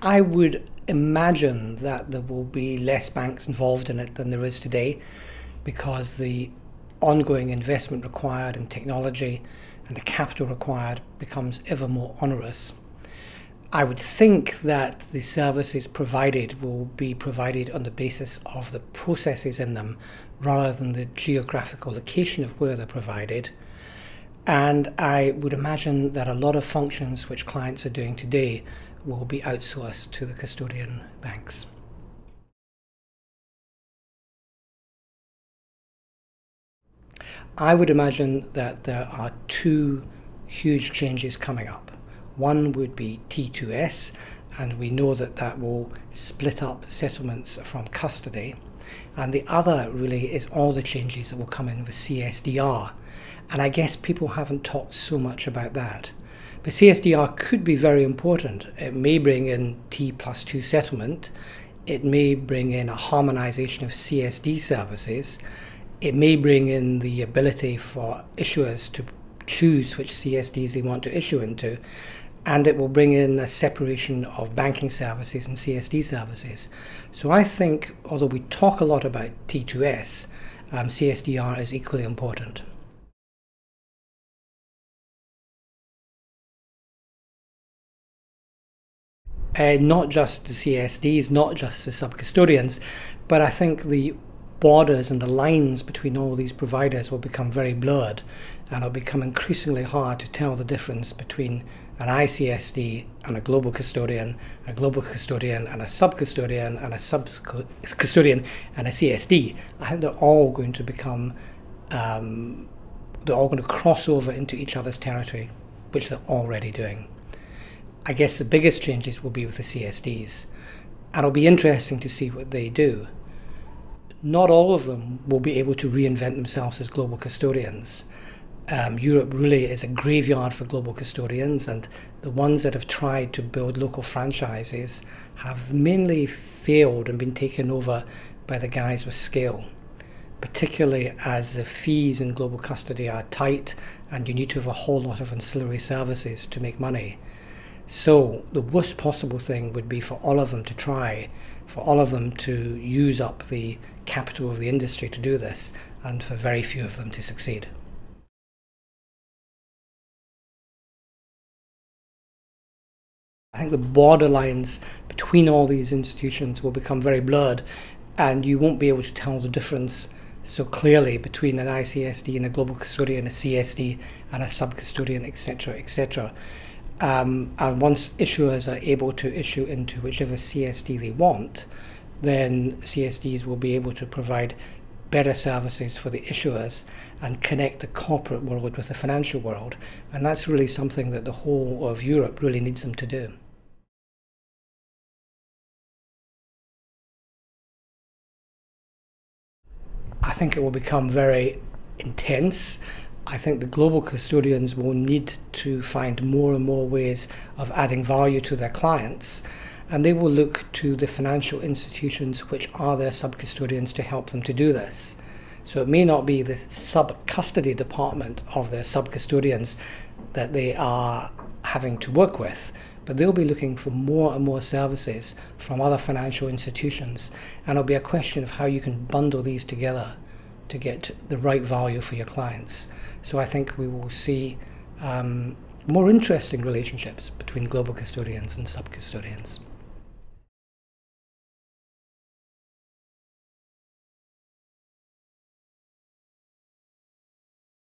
I would imagine that there will be less banks involved in it than there is today, because the ongoing investment required in technology and the capital required becomes ever more onerous. I would think that the services provided will be provided on the basis of the processes in them rather than the geographical location of where they're provided. And I would imagine that a lot of functions which clients are doing today will be outsourced to the custodian banks. I would imagine that there are two huge changes coming up. One would be T2S, and we know that that will split up settlements from custody. And the other really is all the changes that will come in with CSDR. And I guess people haven't talked so much about that. But CSDR could be very important. It may bring in T+2 settlement. It may bring in a harmonization of CSD services. It may bring in the ability for issuers to choose which CSDs they want to issue into. And it will bring in a separation of banking services and CSD services. So I think, although we talk a lot about T2S, CSDR is equally important. Not just the CSDs, not just the sub-custodians, but I think the borders and the lines between all these providers will become very blurred, and it'll become increasingly hard to tell the difference between an ICSD and a global custodian and a sub-custodian and a sub-custodian and a CSD. I think they're all going to become, they're all going to cross over into each other's territory, which they're already doing. I guess the biggest changes will be with the CSDs, and it'll be interesting to see what they do. Not all of them will be able to reinvent themselves as global custodians. Europe really is a graveyard for global custodians, and the ones that have tried to build local franchises have mainly failed and been taken over by the guys with scale, particularly as the fees in global custody are tight and you need to have a whole lot of ancillary services to make money. So the worst possible thing would be for all of them to try, for all of them to use up the capital of the industry to do this, and for very few of them to succeed. I think the borderlines between all these institutions will become very blurred, and you won't be able to tell the difference so clearly between an ICSD and a global custodian, a CSD and a sub-custodian, etc., etc. And once issuers are able to issue into whichever CSD they want, then CSDs will be able to provide better services for the issuers and connect the corporate world with the financial world. And that's really something that the whole of Europe really needs them to do. I think it will become very intense. I think the global custodians will need to find more and more ways of adding value to their clients, and they will look to the financial institutions which are their sub-custodians to help them to do this. So it may not be the sub-custody department of their sub-custodians that they are having to work with, but they'll be looking for more and more services from other financial institutions, and it'll be a question of how you can bundle these together to get the right value for your clients. So I think we will see more interesting relationships between global custodians and sub-custodians.